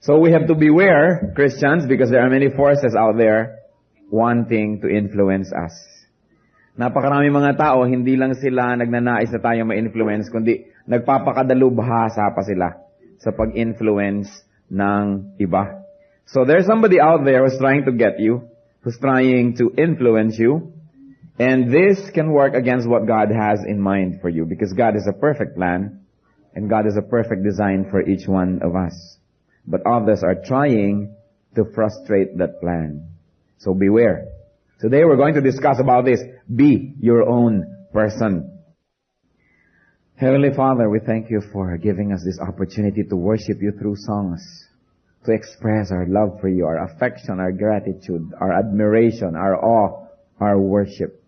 So we have to beware, Christians, because there are many forces out there wanting to influence us. Napakarami mga tao, hindi lang sila nagnanais na tayo ma-influence, kundi nagpapakadalubhasa pa sila sa pag-influence ng iba. So there's somebody out there who's trying to get you, who's trying to influence you, and this can work against what God has in mind for you, because God has a perfect plan, and God has a perfect design for each one of us. But others are trying to frustrate that plan. So beware. Today we're going to discuss about this. Be your own person. Heavenly Father, we thank you for giving us this opportunity to worship you through songs, to express our love for you, our affection, our gratitude, our admiration, our awe, our worship.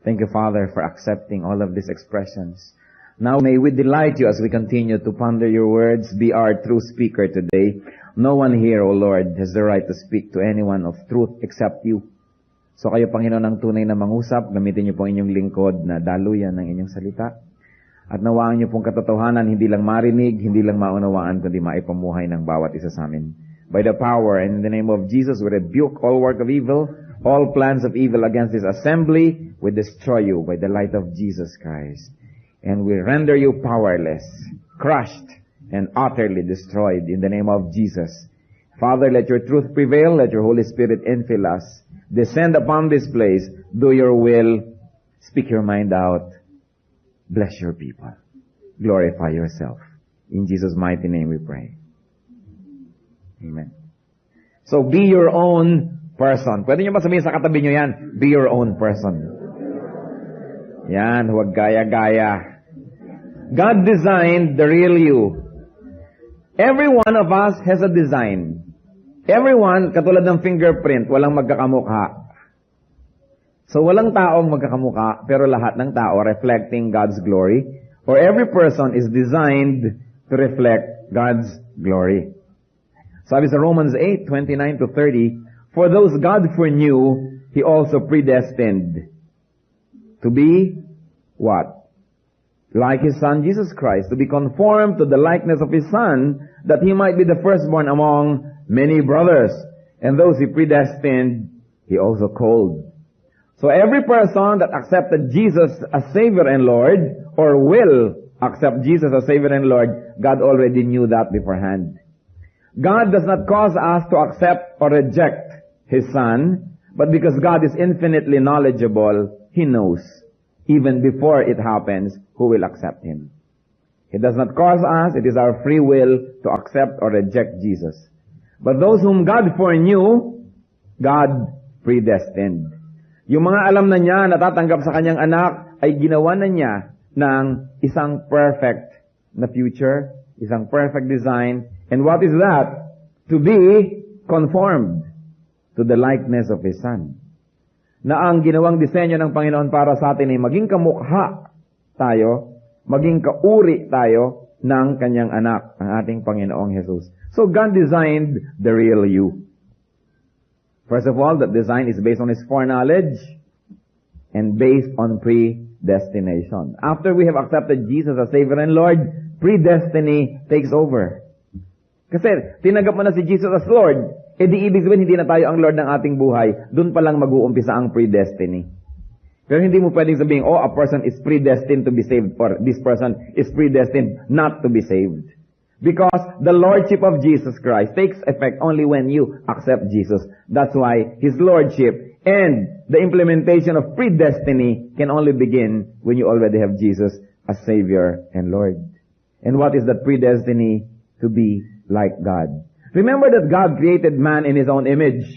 Thank you, Father, for accepting all of these expressions. Now may we delight you as we continue to ponder your words. Be our true speaker today. No one here, O Lord, has the right to speak to anyone of truth except you. So kayo, Panginoon, ang tunay na mangusap, gamitin niyo po inyong lingkod na daluyan ng inyong salita. At nawaan niyo pong katotohanan, hindi lang marinig, hindi lang maunawaan, kundi maipamuhay ng bawat isa sa amin. By the power and in the name of Jesus, we rebuke all work of evil, all plans of evil against this assembly. We destroy you by the light of Jesus Christ. And we render you powerless, crushed, and utterly destroyed in the name of Jesus. Father, let your truth prevail. Let your Holy Spirit infill us. Descend upon this place. Do your will. Speak your mind out. Bless your people. Glorify yourself. In Jesus' mighty name we pray. Amen. So, be your own person. Pwede nyo ba sabihin sa katabi nyo yan? Be your own person. Yan, huwag gaya-gaya. God designed the real you. Every one of us has a design. Everyone, katulad ng fingerprint, walang magkakamukha. So walang taong magkakamukha, pero lahat ng tao reflecting God's glory. Or every person is designed to reflect God's glory. Sabi sa Romans 8:29-30, for those God foreknew, He also predestined to be what? Like His Son, Jesus Christ, to be conformed to the likeness of His Son, that He might be the firstborn among many brothers. And those He predestined, He also called. So every person that accepted Jesus as Savior and Lord, or will accept Jesus as Savior and Lord, God already knew that beforehand. God does not cause us to accept or reject His Son, but because God is infinitely knowledgeable, He knows, even before it happens, who will accept Him. It does not cause us, it is our free will to accept or reject Jesus. But those whom God foreknew, God predestined. Yung mga alam na niya, natatanggap sa kanyang anak, ay ginawa na niya ng isang perfect na future, isang perfect design. And what is that? To be conformed to the likeness of His Son. Na ang ginawang disenyo ng Panginoon para sa atin ay maging kamukha tayo, maging kauri tayo ng kanyang anak, ang ating Panginoong Jesus. So God designed the real you. First of all, that design is based on His foreknowledge and based on predestination. After we have accepted Jesus as Savior and Lord, predestiny takes over. Kasi tinanggap mo na si Jesus as Lord, di ibig sabihin hindi na tayo ang Lord ng ating buhay, dun pa lang mag-uumpisa ang predestiny. Pero hindi mo pwedeng sabihin, a person is predestined to be saved, or this person is predestined not to be saved. Because the Lordship of Jesus Christ takes effect only when you accept Jesus. That's why His Lordship and the implementation of predestiny can only begin when you already have Jesus as Savior and Lord. And what is that predestiny? To be like God. Remember that God created man in His own image.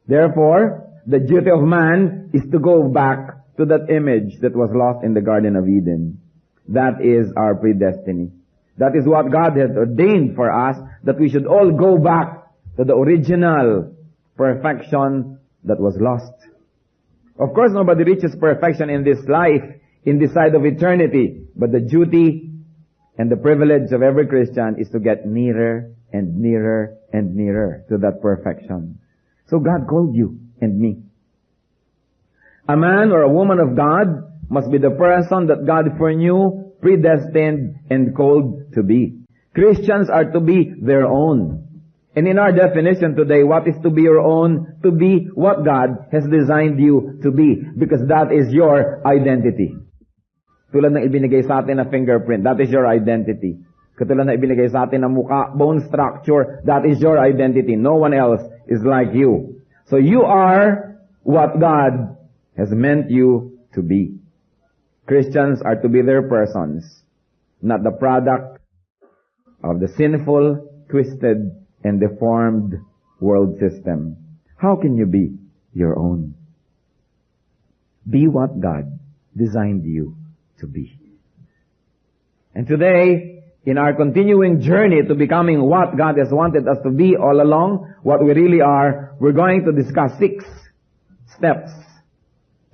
Therefore, the duty of man is to go back to that image that was lost in the Garden of Eden. That is our predestiny. That is what God has ordained for us, that we should all go back to the original perfection that was lost. Of course, nobody reaches perfection in this life, in this side of eternity, but the duty and the privilege of every Christian is to get nearer and nearer and nearer to that perfection. So God called you and me. A man or a woman of God must be the person that God foreknew, predestined, and called to be. Christians are to be their own. And in our definition today, what is to be your own? To be what God has designed you to be. Because that is your identity. Tulad ng ibinigay sa atin na fingerprint, that is your identity. Katulad na ibinigay sa atin na mukha, bone structure, that is your identity. No one else is like you. So you are what God has meant you to be. Christians are to be their persons, not the product of the sinful, twisted, and deformed world system. How can you be your own? Be what God designed you to be. And today, in our continuing journey to becoming what God has wanted us to be all along, what we really are, we're going to discuss 6 steps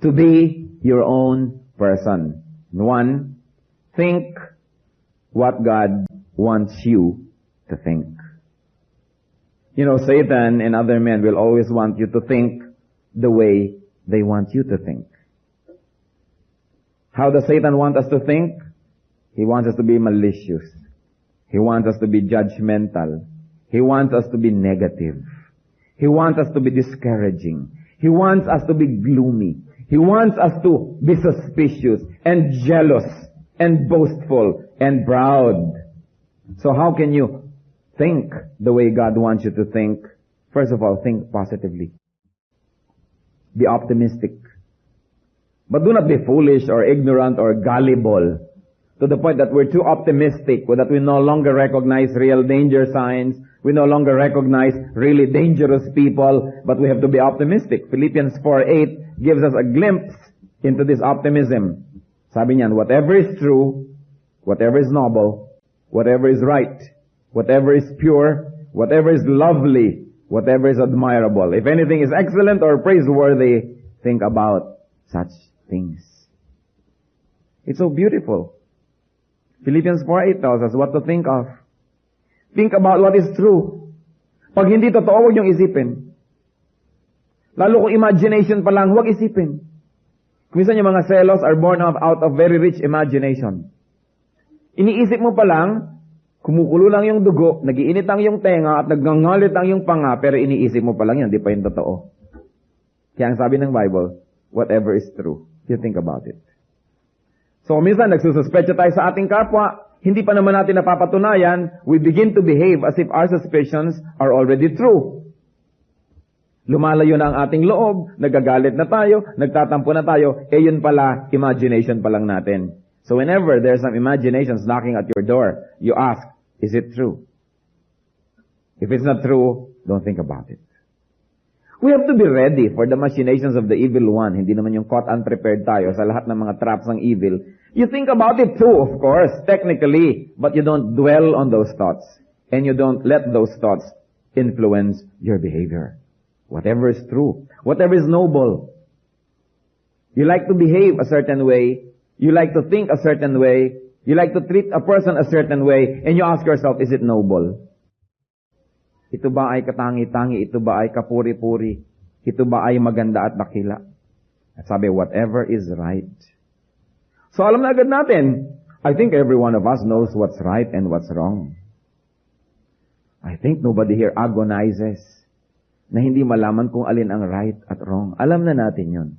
to be your own person. 1, think what God wants you to think. You know, Satan and other men will always want you to think the way they want you to think. How does Satan want us to think? He wants us to be malicious. He wants us to be judgmental. He wants us to be negative. He wants us to be discouraging. He wants us to be gloomy. He wants us to be suspicious and jealous and boastful and proud. So how can you think the way God wants you to think? First of all, think positively. Be optimistic. But do not be foolish or ignorant or gullible to the point that we're too optimistic, or that we no longer recognize real danger signs. We no longer recognize really dangerous people, but we have to be optimistic. Philippians 4:8 gives us a glimpse into this optimism. Sabi niyan, whatever is true, whatever is noble, whatever is right, whatever is pure, whatever is lovely, whatever is admirable, if anything is excellent or praiseworthy, think about such things. It's so beautiful. Philippians 4:8 tells us what to think of. Think about what is true. Pag hindi totoo, huwag niyong isipin. Lalo kung imagination pa lang, huwag isipin. Minsan yung mga selos are born out of very rich imagination. Iniisip mo pa lang, kumukulo lang yung dugo, nagiinit ang yung tenga, at nagngangalit ang yung panga, pero iniisip mo pa lang yan, di pa yung totoo. Kaya ang sabi ng Bible, whatever is true, you think about it. So minsan nagsususpecha tayo sa ating kapwa, hindi pa naman natin napapatunayan, we begin to behave as if our suspicions are already true. Lumalayo na ang ating loob, nagagalit na tayo, nagtatampo na tayo, yun pala, imagination pa lang natin. So whenever there's some imaginations knocking at your door, you ask, is it true? If it's not true, don't think about it. We have to be ready for the machinations of the evil one. Hindi naman yung caught unprepared tayo sa lahat ng mga traps ng evil. You think about it too, of course, technically, but you don't dwell on those thoughts. And you don't let those thoughts influence your behavior. Whatever is true, whatever is noble. You like to behave a certain way, you like to think a certain way, you like to treat a person a certain way, and you ask yourself, is it noble? Ito ba ay katangi-tangi? Ito ba ay kapuri-puri? Ito ba ay maganda at dakila? At sabi, whatever is right. So alam na agad natin, I think every one of us knows what's right and what's wrong. I think nobody here agonizes na hindi malaman kung alin ang right at wrong. Alam na natin yun.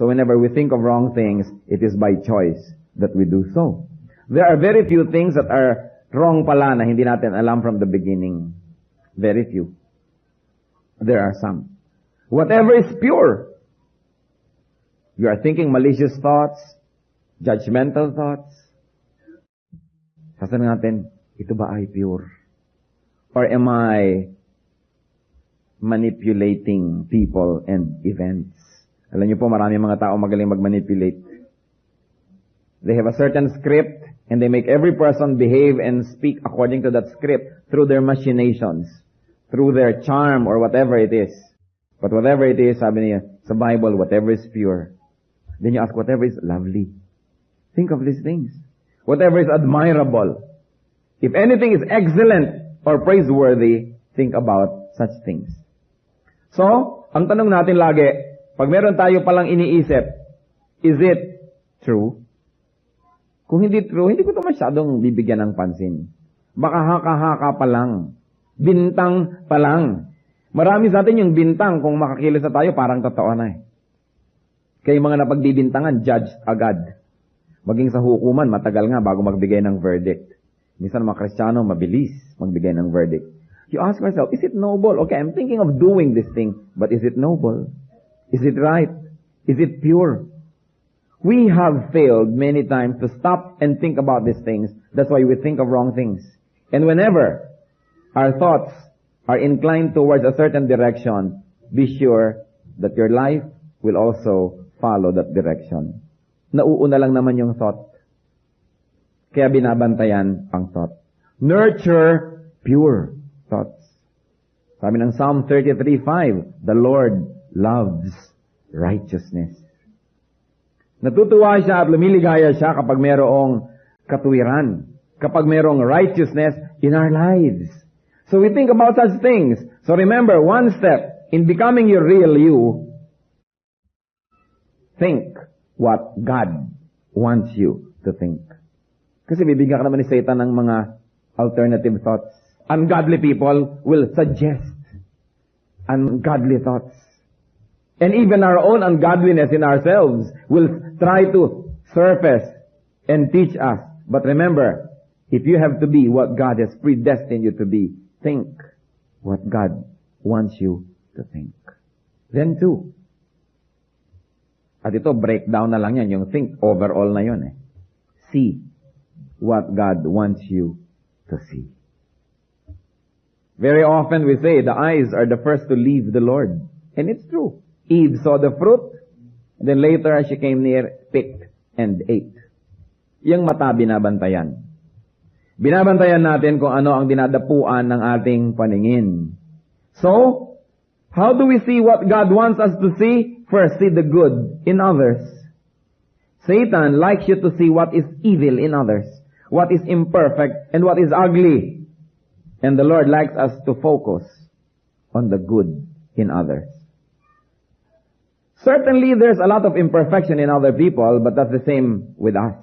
So whenever we think of wrong things, it is by choice that we do so. There are very few things that are wrong pala na hindi natin alam from the beginning. Very few. There are some. Whatever is pure. You are thinking malicious thoughts, judgmental thoughts. Sasabihin natin, ito ba ay pure? Or am I manipulating people and events? Alam niyo po, marami mga tao magaling mag-manipulate. They have a certain script and they make every person behave and speak according to that script through their machinations, through their charm or whatever it is. But whatever it is, sabi niya, sa Bible, whatever is pure. Then you ask, whatever is lovely. Think of these things. Whatever is admirable. If anything is excellent or praiseworthy, think about such things. So, ang tanong natin lagi, pag meron tayo palang iniisip, is it true? Kung hindi true, hindi ko ito masyadong bibigyan ng pansin. Baka haka-haka pa lang. Bintang pa lang. Marami sa atin yung bintang, kung makakilos na tayo, parang totoo na eh. Kaya yung mga napagdibintangan, judge agad. Maging sa hukuman, matagal nga bago magbigay ng verdict. Minsan mga Kristiyano, mabilis magbigay ng verdict. You ask yourself, is it noble? Okay, I'm thinking of doing this thing, but is it noble? Is it right? Is it pure? We have failed many times to stop and think about these things. That's why we think of wrong things. And whenever our thoughts are inclined towards a certain direction, be sure that your life will also follow that direction. Nauuna lang naman yung thought. Kaya binabantayan ang thought. Nurture pure thoughts. Sabi ng Psalm 33:5, the Lord loves righteousness. Natutuwa siya at lumiligaya siya kapag mayroong katuwiran, kapag mayroong righteousness in our lives. So we think about such things. So remember, one step in becoming your real you, think what God wants you to think. Kasi bibigyan ka naman ni Satan ng mga alternative thoughts. Ungodly people will suggest ungodly thoughts. And even our own ungodliness in ourselves will try to surface and teach us. But remember, if you have to be what God has predestined you to be, think what God wants you to think. Then too. At ito, breakdown na lang yan. Yung think overall na yun eh. See what God wants you to see. Very often we say the eyes are the first to leave the Lord. And it's true. Eve saw the fruit, then later as she came near, picked and ate. Yung mata binabantayan. Binabantayan natin kung ano ang dinadapuan ng ating paningin. So, how do we see what God wants us to see? First, see the good in others. Satan likes you to see what is evil in others, what is imperfect, and what is ugly. And the Lord likes us to focus on the good in others. Certainly, there's a lot of imperfection in other people, but that's the same with us.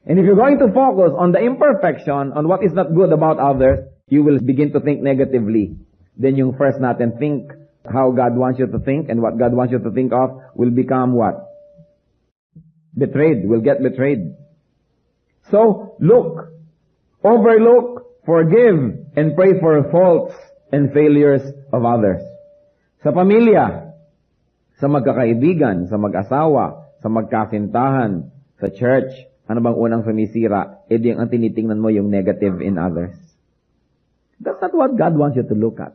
And if you're going to focus on the imperfection, on what is not good about others, you will begin to think negatively. Then yung first natin, think how God wants you to think, and what God wants you to think of will become what? Betrayed, will get betrayed. So, look, overlook, forgive, and pray for faults and failures of others. Sa pamilya, sa magkakaibigan, sa mag-asawa, sa magkasintahan, sa church, ano bang unang sumisira? E di ang tinitingnan mo yung negative in others. That's not what God wants you to look at.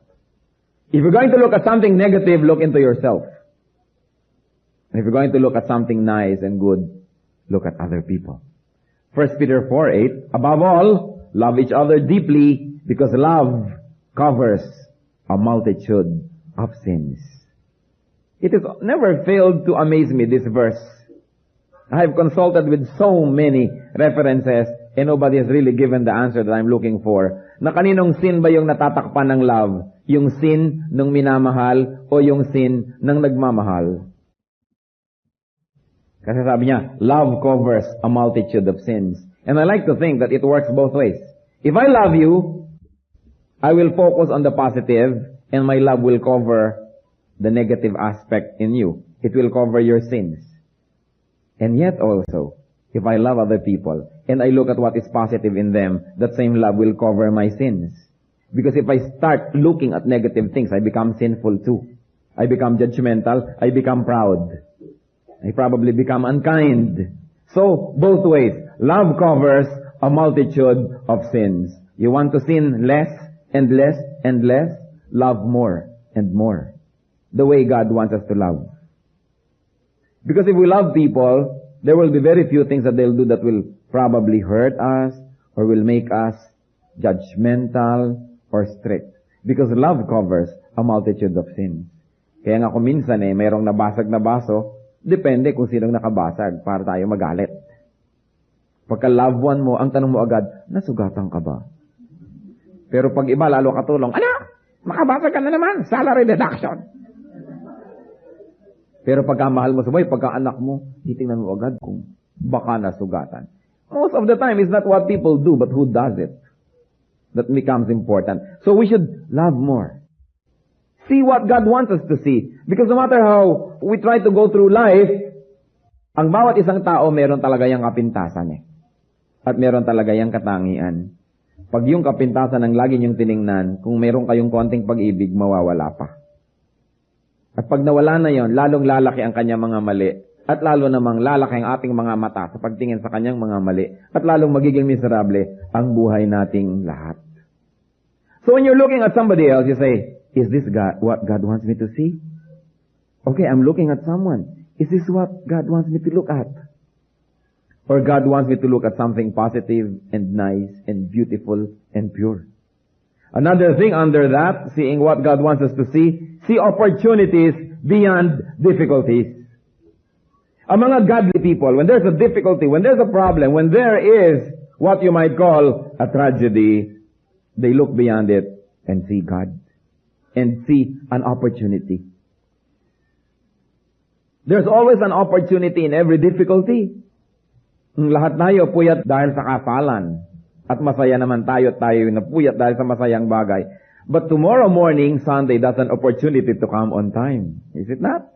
If you're going to look at something negative, look into yourself. And if you're going to look at something nice and good, look at other people. 1 Peter 4:8, above all, love each other deeply, because love covers a multitude of sins. It has never failed to amaze me, this verse. I have consulted with so many references, and nobody has really given the answer that I'm looking for. Na kaninong sin ba yung natatakpan ng love? Yung sin ng minamahal o yung sin ng nagmamahal? Kasi sabi niya, love covers a multitude of sins. And I like to think that it works both ways. If I love you, I will focus on the positive, and my love will cover the negative aspect in you. It will cover your sins. And yet also, if I love other people, and I look at what is positive in them, that same love will cover my sins. Because if I start looking at negative things, I become sinful too. I become judgmental. I become proud. I probably become unkind. So, both ways. Love covers a multitude of sins. You want to sin less and less and less? Love more and more. The way God wants us to love. Because if we love people, there will be very few things that they'll do that will probably hurt us or will make us judgmental or strict. Because love covers a multitude of sins. Kaya nga kung minsan mayroong nabasag na baso, depende kung sinong nakabasag para tayo magalit. Pagka loved one mo, ang tanong mo agad, nasugatan ka ba? Pero pag iba, lalo katulong, makabasag ka na naman, salary deduction. Pero pagka mahal mo sa buhay, pagka anak mo, titingnan mo agad kung baka nasugatan. Most of the time, it's not what people do, but who does it. that becomes important. So we should love more. See what God wants us to see. Because no matter how we try to go through life, ang bawat isang tao meron talaga yung kapintasan eh. At meron talaga yung katangian. Pag yung kapintasan ang lagi niyong tiningnan, kung meron kayong konting pag-ibig, mawawala pa. At pag nawala na yon, lalong lalaki ang kanyang mga mali. At lalo namang lalaki ang ating mga mata sa pagtingin sa kanyang mga mali. At lalong magiging miserable ang buhay nating lahat. So when you're looking at somebody else, you say, is this God, what God wants me to see? Okay, I'm looking at someone. Is this what God wants me to look at? Or God wants me to look at something positive and nice and beautiful and pure? Another thing under that, seeing what God wants us to see opportunities beyond difficulties. Ang mga godly people, when there's a difficulty, when there's a problem, when there is what you might call a tragedy, they look beyond it and see God. And see an opportunity. There's always an opportunity in every difficulty. Lahat tayo puyat dahil sa kasalan. At masaya naman tayo na puyat dahil sa masayang bagay. But tomorrow morning, Sunday, that's an opportunity to come on time. Is it not?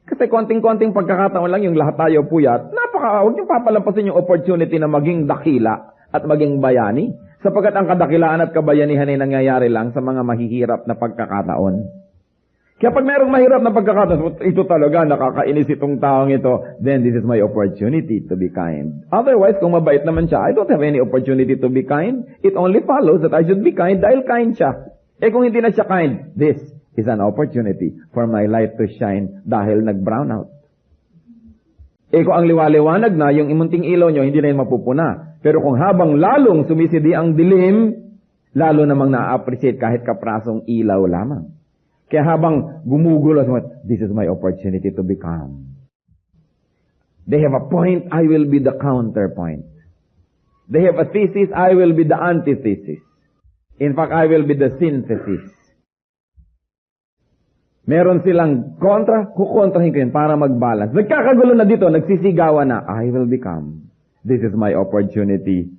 Kasi konting-konting pagkakataon lang yung lahat tayo puyat. Huwag niyong papalampasin yung opportunity na maging dakila at maging bayani. Sapagkat ang kadakilaan at kabayanihan ay nangyayari lang sa mga mahihirap na pagkakataon. Kaya pag mayroong mahirap na pagkakataon, ito talaga, nakakainis itong taong ito, then this is my opportunity to be kind. Otherwise, kung mabait naman siya, I don't have any opportunity to be kind. It only follows that I should be kind dahil kind siya. Kung hindi na siya kind, this is an opportunity for my light to shine dahil nag-brown out. Kung ang liwaliwanag na, yung imunting ilaw nyo, hindi na yun mapupuna. Pero kung habang lalong sumisidi ang dilim, lalo namang na-appreciate kahit kaprasong ilaw lamang. Kaya habang gumugulo, this is my opportunity to be calm. They have a point, I will be the counterpoint. They have a thesis, I will be the antithesis. In fact, I will be the synthesis. Meron silang kontra, kukontrahin ko yun para mag-balance. Nagkakagulo na dito, nagsisigawan na, I will become. This is my opportunity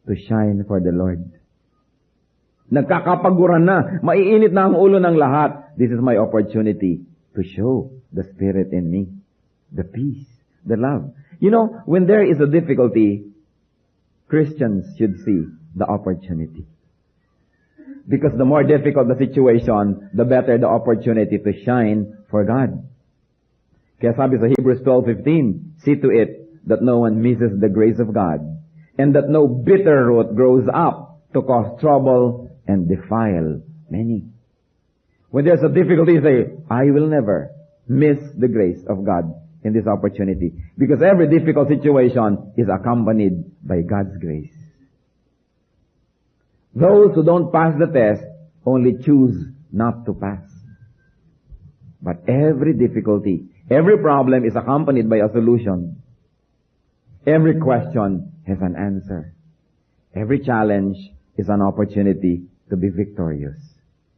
to shine for the Lord. Nagkakapaguran na, maiinit na ang ulo ng lahat. This is my opportunity to show the Spirit in me. The peace, the love. You know, when there is a difficulty, Christians should see the opportunity. Because the more difficult the situation, the better the opportunity to shine for God. Kaya sabi sa Hebrews 12:15, see to it that no one misses the grace of God, and that no bitter root grows up to cause trouble and defile many. When there's a difficulty, say, I will never miss the grace of God in this opportunity. Because every difficult situation is accompanied by God's grace. Those who don't pass the test only choose not to pass. But every difficulty, every problem is accompanied by a solution. Every question has an answer. Every challenge is an opportunity to be victorious.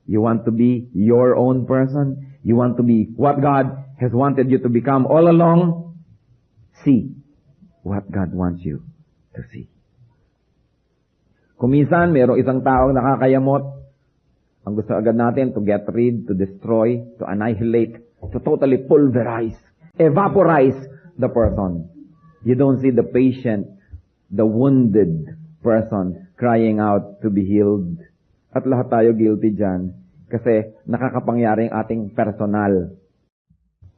You want to be your own person? You want to be what God has wanted you to become all along? See what God wants you to see. Kung minsan, mayroong isang taong nakakayamot, ang gusto agad natin to get rid, to destroy, to annihilate, to totally pulverize, evaporize the person. You don't see the patient, the wounded person crying out to be healed. At lahat tayo guilty dyan kasi nakakapangyari ang ating personal.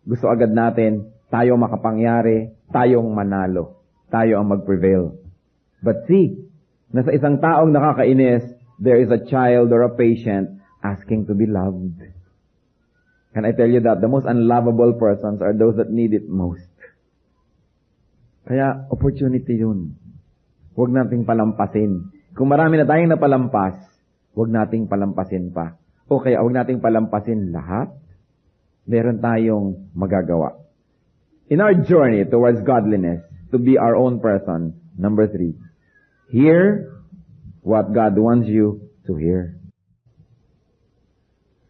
Gusto agad natin, tayo makapangyari, tayong manalo, tayo ang mag-prevail. But see, na sa isang taong nakakainis, there is a child or a patient asking to be loved. Can I tell you that the most unlovable persons are those that need it most? Kaya, opportunity yun. Huwag nating palampasin. Kung marami na tayong napalampas, huwag nating palampasin pa. O kaya, huwag nating palampasin lahat. Meron tayong magagawa. In our journey towards godliness, to be our own person, number 3, hear what God wants you to hear.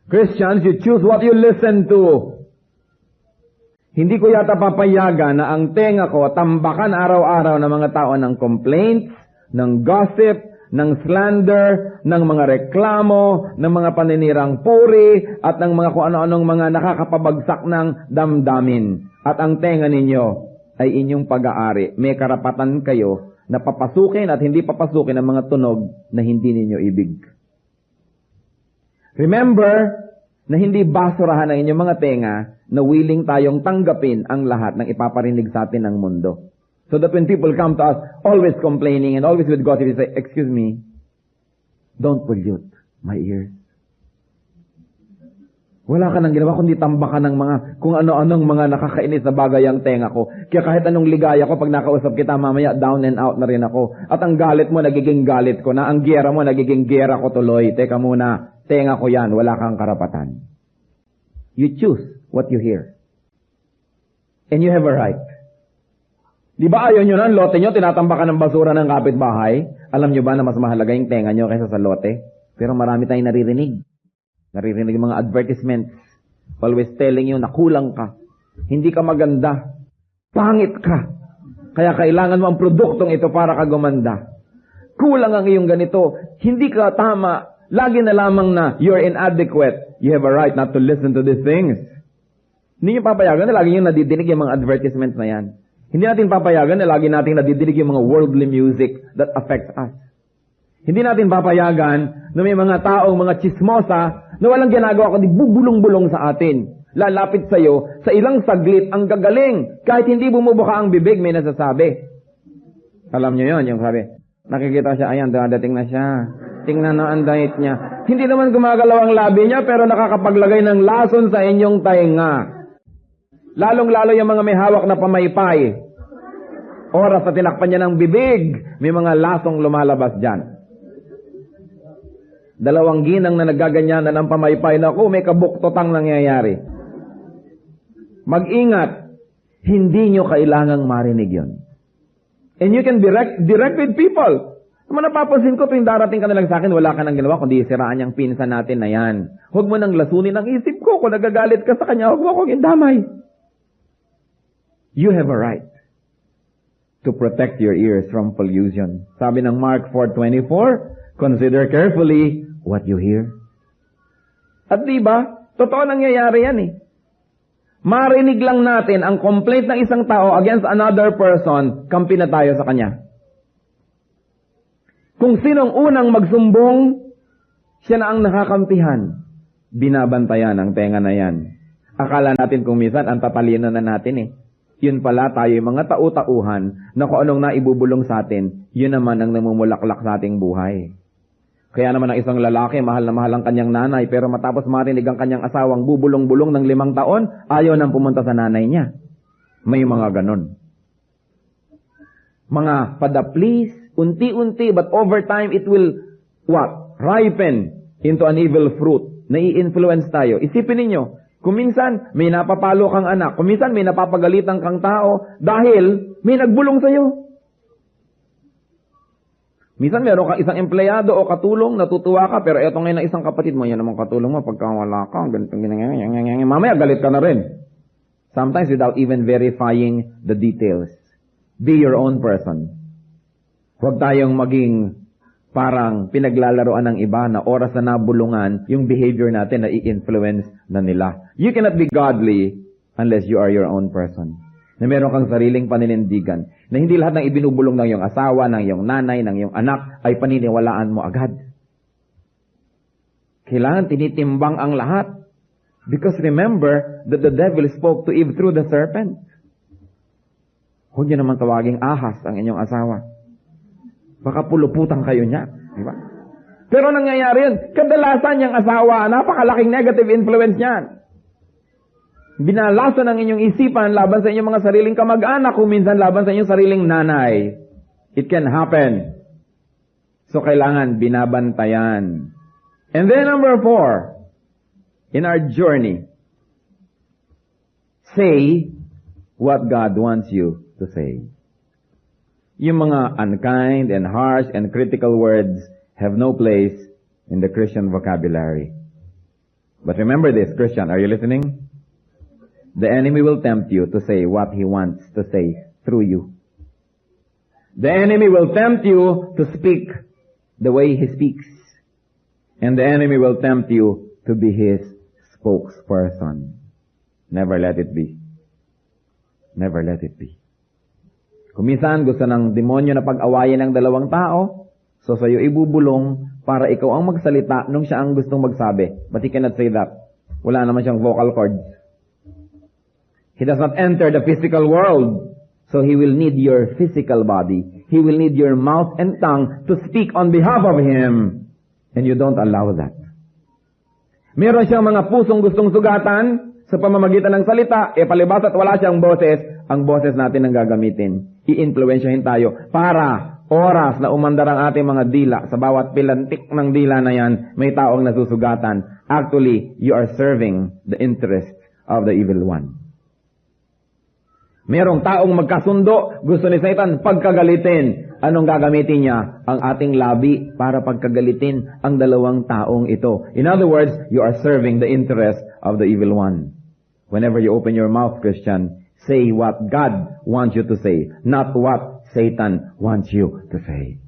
Christians, you choose what you listen to. Hindi ko yata papayagan na ang tenga ko tambakan araw-araw ng mga tao ng complaints, ng gossip, ng slander, ng mga reklamo, ng mga paninirang puri, at ng mga kung ano-anong mga nakakapabagsak ng damdamin. At ang tenga ninyo ay inyong pag-aari. May karapatan kayo na papasukin at hindi papasukin ang mga tunog na hindi ninyo ibig. Remember na hindi basurahan ang inyong mga tenga na willing tayong tanggapin ang lahat ng ipaparinig sa atin ng mundo. So that when people come to us, always complaining and always with gossip, we say, excuse me, don't pollute my ears. Wala ka nang ginawa kundi tambakan ng mga kung ano-anong mga nakakainis na bagay ang tenga ko. Kaya kahit anong ligaya ko, pag nakausap kita, mamaya down and out na rin ako. At ang galit mo, nagiging galit ko na. Ang gera mo, nagiging gera ko tuloy. Teka muna, tenga ko yan, wala kang karapatan. You choose what you hear. And you have a right. Di ba ayaw nyo na, lote nyo, tinatambakan ng basura ng kapitbahay? Alam nyo ba na mas mahalaga yung tenga nyo kaysa sa lote? Pero marami tayong naririnig. Naririnig yung mga advertisements. Always telling you na kulang ka. Hindi ka maganda. Pangit ka. Kaya kailangan mo ang produktong ito para ka gumanda. Kulang ang iyong ganito. Hindi ka tama. Lagi na lamang na you're inadequate. You have a right not to listen to these things. Hindi nyo papayagan na lagi nyo nadidinig yung mga advertisements na yan. Hindi natin papayagan na lagi natin nadidinig yung mga worldly music that affects us. Hindi natin papayagan na may mga taong mga chismosa na walang ginagawa kundi bubulong-bulong sa atin. Lalapit sa iyo, sa ilang saglit, ang gagaling. Kahit hindi bumubuka ang bibig, may nasasabi. Alam nyo yun, yung sabi, nakikita siya, ayan, dadating na siya. Tingnan na ang diet niya. Hindi naman gumagalaw ang labi niya, pero nakakapaglagay ng lason sa inyong tainga. Lalong-lalo yung mga may hawak na pamaypay. Oras na tinakpan niya ng bibig, may mga lasong lumalabas dyan. Dalawang ginang na nagaganyanan ng pamaypay na may kabuktotang nangyayari. Mag-ingat, hindi nyo kailangang marinig yun. And you can direct with people. Naman napapansin ko, tuwing darating ka na lang sa akin, wala ka nang ginawa, kundi siraan yung pinsan natin na yan. Huwag mo nang lasunin ang isip ko. Kung nagagalit ka sa kanya, huwag mo akong indamay. You have a right to protect your ears from pollution. Sabi ng Mark 4:24, consider carefully what you hear. At diba, totoo nangyayari yan eh. Marinig lang natin ang complaint ng isang tao against another person, kampi na tayo sa kanya. Kung sinong unang magsumbong, siya na ang nakakampihan. Binabantayan ang tenga na yan. Akala natin kung minsan ang tatalino na natin eh. Yun pala tayo yung mga tau-tauhan na kung anong naibubulong sa atin, yun naman ang namumulaklak sa ating buhay. Kaya naman ang isang lalaki, mahal na mahal ang kanyang nanay, pero matapos marinig ang kanyang asawang bubulong-bulong ng 5 taon, ayaw nang pumunta sa nanay niya. May mga ganon. Mga padaplis, unti-unti, but over time, it will, ripen into an evil fruit. Nai-influence tayo. Isipin ninyo, kung minsan may napapalo kang anak, kung minsan may napapagalitan kang tao, dahil may nagbulong sa'yo. Minsan meron kang isang empleyado o katulong, natutuwa ka, pero eto ngayon na isang kapatid mo, yan namang katulong mo, pagka wala ka, ganitong ginagawa, mamaya galit ka na rin. Sometimes without even verifying the details. Be your own person. Huwag tayong maging parang pinaglalaroan ng iba na oras na nabulungan, yung behavior natin na i-influence na nila. You cannot be godly unless you are your own person. Na meron kang sariling paninindigan. Na hindi lahat ng ibinubulong ng iyong asawa, ng iyong nanay, ng iyong anak ay paniniwalaan mo agad. Kailangan tinitimbang ang lahat. Because remember that the devil spoke to Eve through the serpent. Huwag niyo naman tawaging ahas ang inyong asawa. Baka puluputan kayo niya. Diba? Pero nangyayari yun. Kadalasan niyang asawa, napakalaking negative influence niyan. Binalaso ng inyong isipan laban sa inyong mga sariling kamag-anak, kung minsan laban sa inyong sariling nanay. It can happen. So kailangan binabantayan. And then number 4, in our journey, say what God wants you to say. Yung mga unkind and harsh and critical words have no place in the Christian vocabulary. But remember this, Christian, are you listening? The enemy will tempt you to say what he wants to say through you. The enemy will tempt you to speak the way he speaks. And the enemy will tempt you to be his spokesperson. Never let it be. Never let it be. Kung minsan gusto ng demonyo na pag-awayin ng dalawang tao, so sa'yo ibubulong para ikaw ang magsalita nung siya ang gustong magsabi. But he cannot say that. Wala naman siyang vocal cords. He does not enter the physical world. So he will need your physical body. He will need your mouth and tongue to speak on behalf of him. And you don't allow that. Meron siyang mga pusong gustong sugatan sa pamamagitan ng salita, palibas at wala siyang boses, ang boses natin ang gagamitin. I-influensyahin tayo para oras na umandar ang ating mga dila, sa bawat pilantik ng dila na yan, may taong nasusugatan. Actually, you are serving the interest of the evil one. Merong taong magkasundo, gusto ni Satan pagkagalitin. Anong gagamitin niya? Ang ating labi para pagkagalitin ang dalawang taong ito. In other words, you are serving the interest of the evil one. Whenever you open your mouth, Christian, say what God wants you to say, not what Satan wants you to say.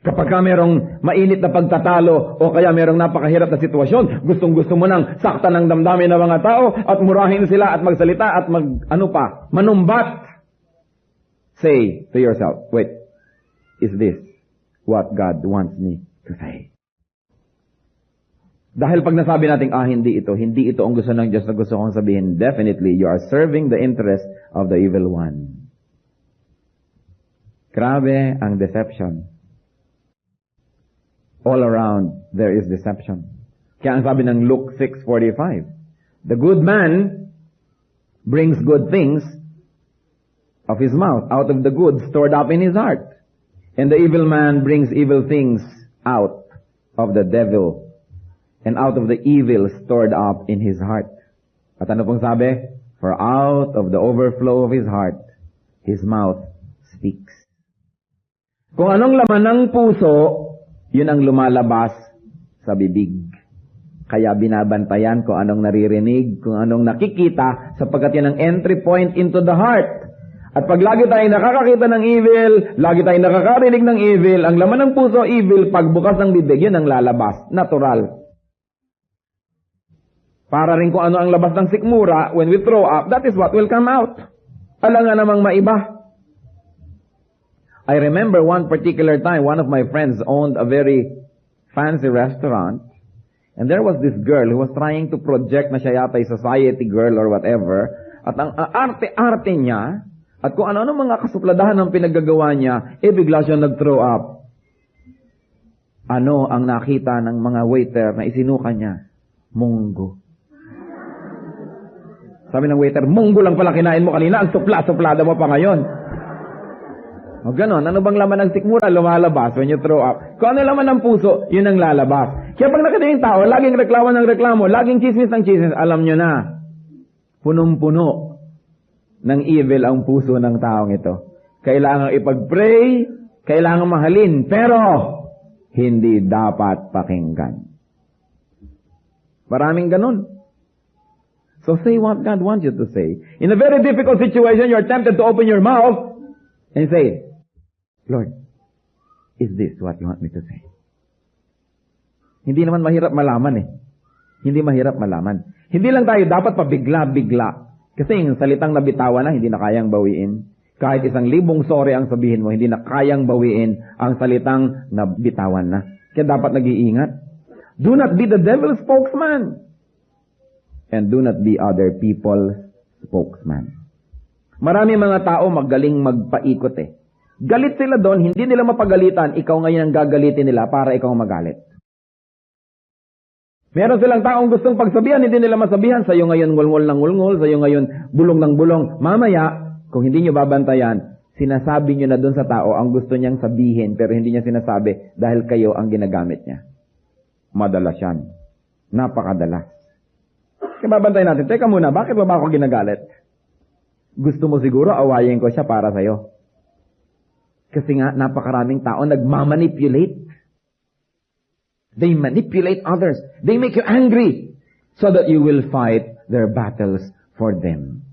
Kapag merong mainit na pagtatalo o kaya merong napakahirap na sitwasyon, gustong-gusto mo nang saktan ng damdamin ng mga tao at murahin sila at magsalita at manumbat. Say to yourself, wait, is this what God wants me to say? Dahil pag nasabi natin, hindi ito ang gusto ng Diyos na gusto kong sabihin, definitely you are serving the interest of the evil one. Grabe ang deception. All around, there is deception. Kaya ang sabi ng Luke 6:45, the good man brings good things of his mouth, out of the good stored up in his heart. And the evil man brings evil things out of the devil, and out of the evil stored up in his heart. At ano pong sabi? For out of the overflow of his heart, his mouth speaks. Kung anong laman ng puso, yun ang lumalabas sa bibig. Kaya binabantayan kung anong naririnig, kung anong nakikita, sapagkat yan ang entry point into the heart. At pag lagi tayong nakakakita ng evil, lagi tayong nakakarinig ng evil, ang laman ng puso, evil, pagbukas ng bibig, yun ang lalabas. Natural. Para rin kung ano ang labas ng sikmura, when we throw up, that is what will come out. Alam nga namang maiba. I remember one particular time, one of my friends owned a very fancy restaurant, and there was this girl who was trying to project na siya yata ay society girl or whatever, at ang arte-arte niya, at kung ano-ano mga kasupladahan ng pinaggagawa niya, bigla siya nag-throw up. Ano ang nakita ng mga waiter na isinuka niya? Munggo. Sabi ng waiter, munggo lang pala kinain mo kanina, ang supla-suplada mo pa ngayon. O ganon, ano bang laman ng sikmura? Lumalabas when you throw up. Kung ano laman ng puso, yun ang lalabas. Kaya pag nakita yung tao, laging reklamo ng reklamo, laging chismis ng chismis, alam nyo na, punong-puno ng evil ang puso ng taong ito. Kailangan ipag-pray, kailangan mahalin, pero hindi dapat pakinggan. Maraming ganon. So say what God wants you to say. In a very difficult situation, you're tempted to open your mouth and say, Lord, is this what you want me to say? Hindi naman mahirap malaman eh. Hindi mahirap malaman. Hindi lang tayo dapat pabigla-bigla. Kasi yung salitang nabitawan na, hindi na kayang bawiin. Kahit 1,000 sorry ang sabihin mo, hindi na kayang bawiin ang salitang nabitawan na. Kaya dapat nag-iingat. Do not be the devil's spokesman. And do not be other people's spokesman. Marami mga tao magaling magpaikot eh. Galit sila doon, hindi nila mapagalitan, ikaw ngayon ang gagalitin nila para ikaw magalit. Meron silang taong gustong pagsabihan, hindi nila masabihan, sa'yo ngayon ngulngol ng ngulngol, sa'yo ngayon bulong ng bulong. Mamaya, kung hindi nyo babantayan, sinasabi nyo na doon sa tao ang gusto niyang sabihin, pero hindi niya sinasabi dahil kayo ang ginagamit niya. Madalas yan. Napakadalas. Kaya babantayan natin, teka muna, bakit ba ako ginagalit? Gusto mo siguro awayin ko siya para sa'yo. Kasi nga, napakaraming tao nagmamanipulate. They manipulate others. They make you angry so that you will fight their battles for them.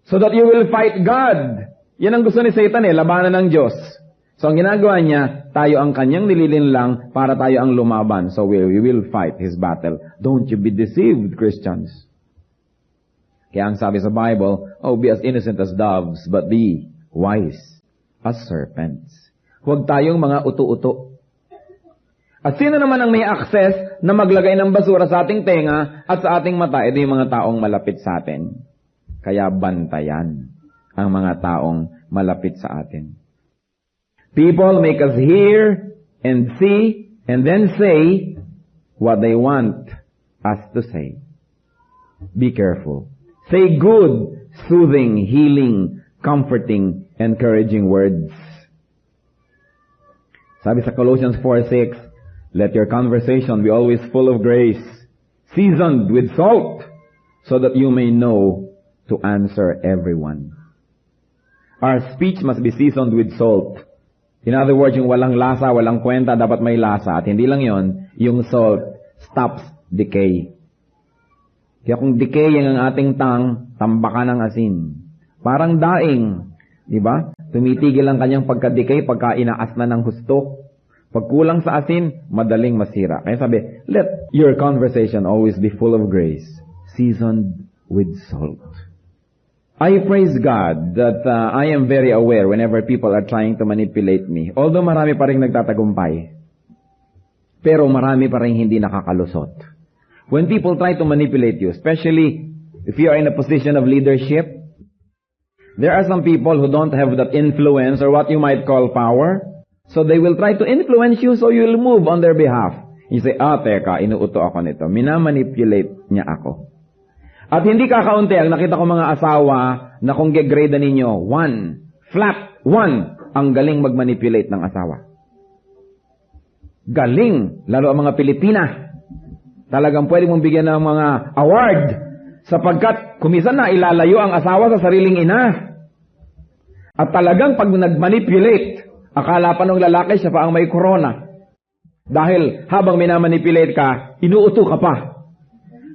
So that you will fight God. Yan ang gusto ni Satan labanan ng Diyos. So ang ginagawa niya, tayo ang kanyang nililinlang para tayo ang lumaban. So we will fight his battle. Don't you be deceived, Christians. Kaya ang sabi sa Bible, be as innocent as doves, but be wise as serpents. Huwag tayong mga uto-uto. At sino naman ang may access na maglagay ng basura sa ating tenga at sa ating mata? Ito yung mga taong malapit sa atin. Kaya bantayan ang mga taong malapit sa atin. People make us hear and see and then say what they want us to say. Be careful. Say good, soothing, healing, comforting, encouraging words. Sabi sa Colossians 4:6, let your conversation be always full of grace, seasoned with salt, so that you may know to answer everyone. Our speech must be seasoned with salt. In other words, yung walang lasa, walang kwenta, dapat may lasa. At hindi lang yon, yung salt stops decay. Kaya kung decay ang ating tambakan ng asin. Parang daing, di ba? Tumitigil ang kanyang pagka-decay pagka inaas na ng husto. Pag kulang sa asin, madaling masira. Kaya sabi, let your conversation always be full of grace, seasoned with salt. I praise God that I am very aware whenever people are trying to manipulate me. Although marami pa rin nagtatagumpay, pero marami pa rin hindi nakakalusot. When people try to manipulate you, especially if you are in a position of leadership, there are some people who don't have that influence or what you might call power. So they will try to influence you so you will move on their behalf. You say, teka, inuuto ako nito. Minamanipulate niya ako. At hindi kakaunti ang nakita ko mga asawa na kung gegrade ninyo, 1, flat 1, ang galing magmanipulate ng asawa. Galing, lalo ang mga Pilipina. Talagang pwede mong bigyan ng mga award sapagkat kumisan na ilalayo ang asawa sa sariling ina. At talagang pag nagmanipulate, akala pa ng lalaki siya pa ang may corona. Dahil habang minamanipulate ka, inuuto ka pa.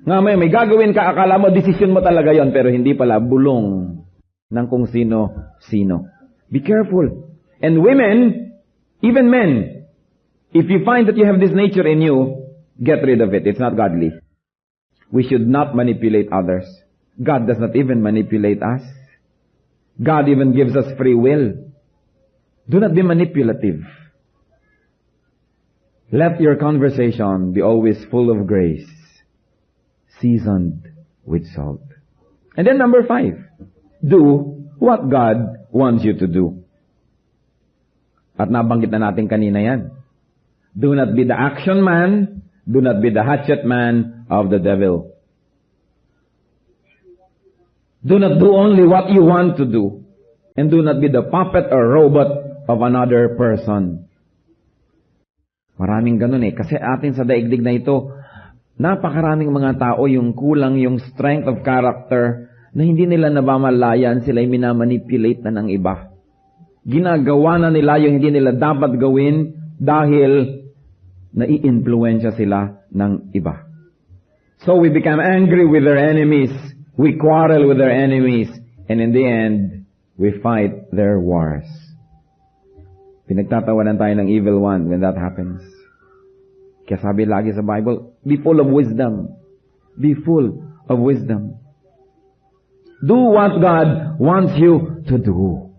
Nga may gagawin ka, akala mo, desisyon mo talaga yon, pero hindi pala, bulong ng kung sino-sino. Be careful. And women, even men, if you find that you have this nature in you, get rid of it. It's not godly. We should not manipulate others. God does not even manipulate us. God even gives us free will. Do not be manipulative. Let your conversation be always full of grace, seasoned with salt. And then number 5, do what God wants you to do. At nabanggit na natin kanina yan. Do not be the action man, do not be the hatchet man of the devil. Do not do only what you want to do, and do not be the puppet or robot of another person. Maraming ganun kasi atin sa daigdig na ito, napakaraming mga tao yung kulang yung strength of character na hindi nila nabamalayan, sila'y minamanipulate na ng iba. Ginagawa na nila yung hindi nila dapat gawin dahil nai-influensya sila ng iba. So we become angry with their enemies, we quarrel with their enemies, and in the end, we fight their wars. Pinagtatawanan tayo ng evil one when that happens. Kaya sabi lagi sa Bible, be full of wisdom. Be full of wisdom. Do what God wants you to do.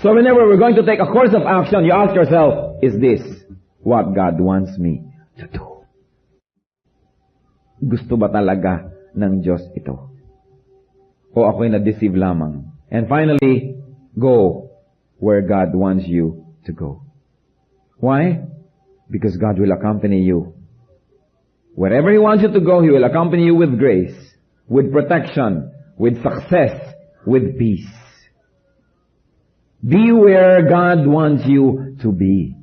So whenever we're going to take a course of action, you ask yourself, is this what God wants me to do? Gusto ba talaga ng Diyos ito? O ako'y na-deceive lamang? And finally, go where God wants you to go. Why? Because God will accompany you. Wherever He wants you to go, He will accompany you with grace, with protection, with success, with peace. Be where God wants you to be.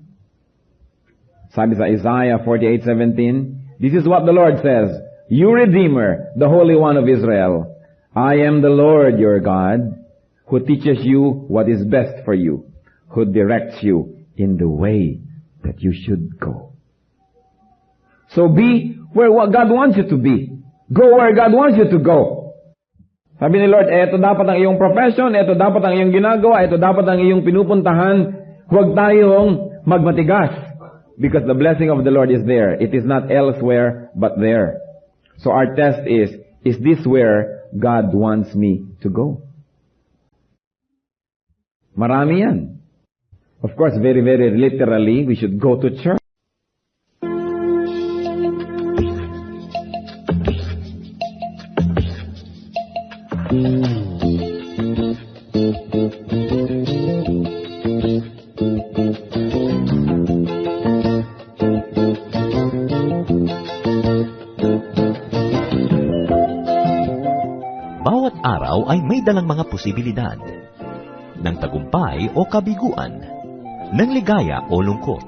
Sabi sa Isaiah 48:17, this is what the Lord says, You Redeemer, the Holy One of Israel, I am the Lord your God, who teaches you what is best for you, who directs you in the way that you should go. So be where God wants you to be. Go where God wants you to go. Sabi ni Lord, ito dapat ang iyong profession, ito dapat ang iyong ginagawa, ito dapat ang iyong pinupuntahan. Huwag tayong magmatigas. Because the blessing of the Lord is there. It is not elsewhere, but there. So our test is this where God wants me to go? Marami yan. Of course, very, very literally, we should go to church. Bawat araw ay may dalang mga posibilidad ng tagumpay o kabiguan, ng ligaya o lungkot.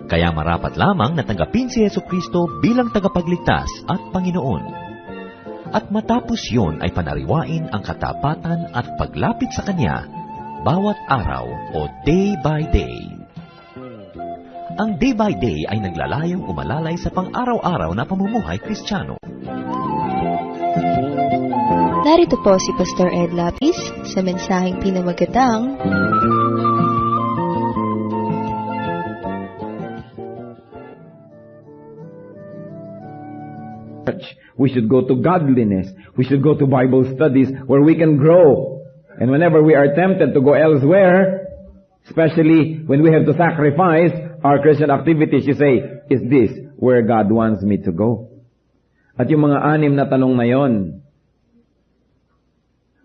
Kaya marapat lamang na tanggapin si Jesucristo bilang tagapagligtas at Panginoon. At matapos yon ay panariwain ang katapatan at paglapit sa Kanya bawat araw o day by day. Ang day by day ay naglalayong umalalay sa pang-araw-araw na pamumuhay Kristiyano. Narito po si Pastor Ed Lapis sa mensaheng pinamagatang We should go to godliness. We should go to Bible studies where we can grow. And whenever we are tempted to go elsewhere, especially when we have to sacrifice our Christian activities, you say, is this where God wants me to go? At yung mga 6 na tanong na yon,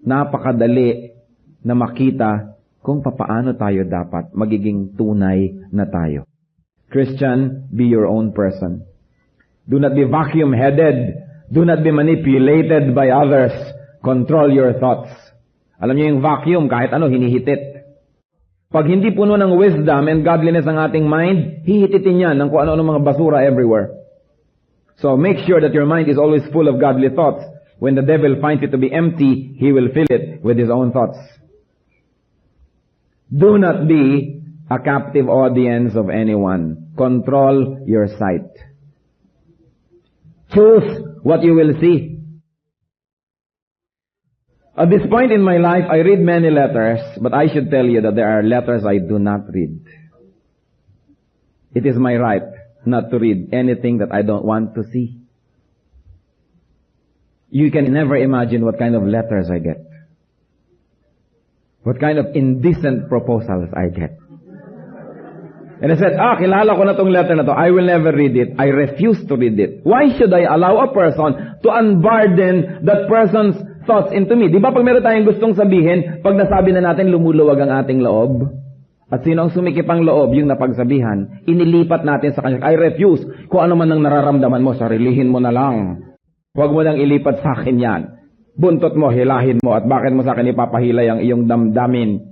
napakadali na makita kung papaano tayo dapat magiging tunay na tayo. Christian, be your own person. Do not be vacuum-headed. Do not be manipulated by others. Control your thoughts. Alam niyo yung vacuum, kahit ano, hinihitit. Pag hindi puno ng wisdom and godliness ang ating mind, hihititin yan ng kung ano-ano mga basura everywhere. So make sure that your mind is always full of godly thoughts. When the devil finds it to be empty, he will fill it with his own thoughts. Do not be a captive audience of anyone. Control your sight. Choose what you will see. At this point in my life, I read many letters, but I should tell you that there are letters I do not read. It is my right not to read anything that I don't want to see. You can never imagine what kind of letters I get. What kind of indecent proposals I get. And I said, kilala ko na tong letter na to. I will never read it. I refuse to read it. Why should I allow a person to unburden that person's thoughts into me? Di ba pag meron tayong gustong sabihin, pag nasabi na natin, lumuluwag ang ating loob? At sino ang sumikip ang loob, yung napagsabihan, inilipat natin sa kanya. I refuse. Kung ano man ang nararamdaman mo, sarilihin mo na lang. Huwag mo nang ilipat sa akin yan. Buntot mo, hilahin mo, at bakit mo sa akin ipapahilay ang iyong damdamin?